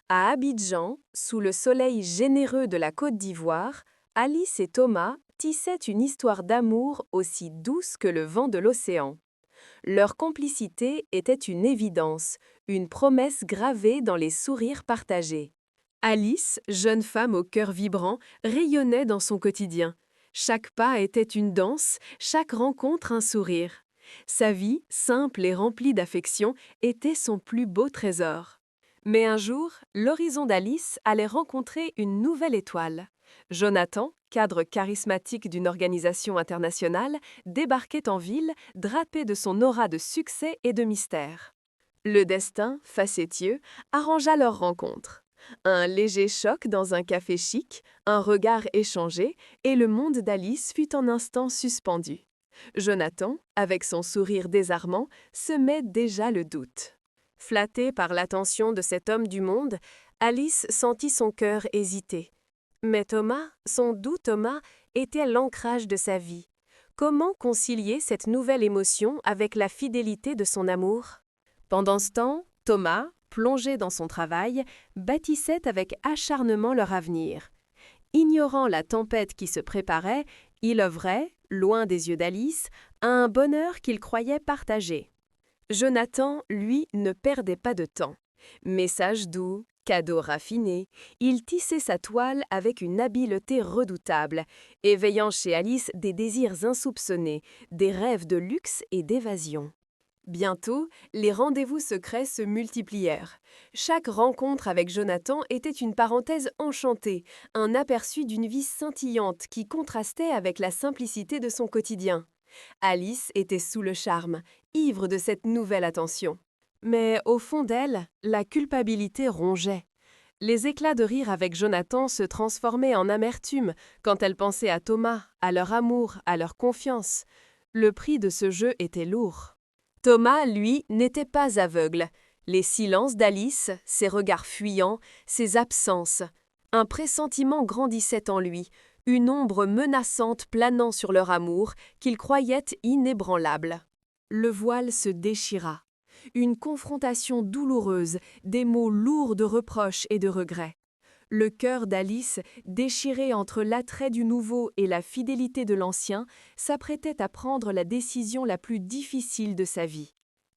À Abidjan, sous le soleil généreux de la Côte d'Ivoire, Alice et Thomas tissaient une histoire d'amour aussi douce que le vent de l'océan. Leur complicité était une évidence, une promesse gravée dans les sourires partagés. Alice, jeune femme au cœur vibrant, rayonnait dans son quotidien. Chaque pas était une danse, chaque rencontre un sourire. Sa vie, simple et remplie d'affection, était son plus beau trésor. Mais un jour, l'horizon d'Alice allait rencontrer une nouvelle étoile. Jonathan, cadre charismatique d'une organisation internationale, débarquait en ville, drapé de son aura de succès et de mystère. Le destin, facétieux, arrangea leur rencontre. Un léger choc dans un café chic, un regard échangé, et le monde d'Alice fut en instant suspendu. Jonathan, avec son sourire désarmant, semait déjà le doute. Flattée par l'attention de cet homme du monde, Alice sentit son cœur hésiter. Mais Thomas, son doux Thomas, était l'ancrage de sa vie. Comment concilier cette nouvelle émotion avec la fidélité de son amour? Pendant ce temps, Thomas, plongé dans son travail, bâtissait avec acharnement leur avenir. Ignorant la tempête qui se préparait, il œuvrait, loin des yeux d'Alice, à un bonheur qu'il croyait partagé. Jonathan, lui, ne perdait pas de temps. Messages doux, cadeaux raffinés, il tissait sa toile avec une habileté redoutable, éveillant chez Alice des désirs insoupçonnés, des rêves de luxe et d'évasion. Bientôt, les rendez-vous secrets se multiplièrent. Chaque rencontre avec Jonathan était une parenthèse enchantée, un aperçu d'une vie scintillante qui contrastait avec la simplicité de son quotidien. Alice était sous le charme, ivre de cette nouvelle attention. Mais au fond d'elle, la culpabilité rongeait. Les éclats de rire avec Jonathan se transformaient en amertume quand elle pensait à Thomas, à leur amour, à leur confiance. Le prix de ce jeu était lourd. Thomas, lui, n'était pas aveugle. Les silences d'Alice, ses regards fuyants, ses absences. Un pressentiment grandissait en lui, une ombre menaçante planant sur leur amour qu'il croyait inébranlable. Le voile se déchira. Une confrontation douloureuse, des mots lourds de reproches et de regrets. Le cœur d'Alice, déchiré entre l'attrait du nouveau et la fidélité de l'ancien, s'apprêtait à prendre la décision la plus difficile de sa vie.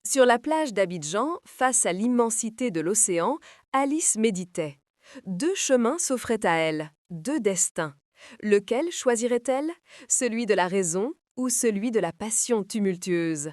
Sur la plage d'Abidjan, face à l'immensité de l'océan, Alice méditait. Deux chemins s'offraient à elle, deux destins. Lequel choisirait-elle? Celui de la raison ou celui de la passion tumultueuse?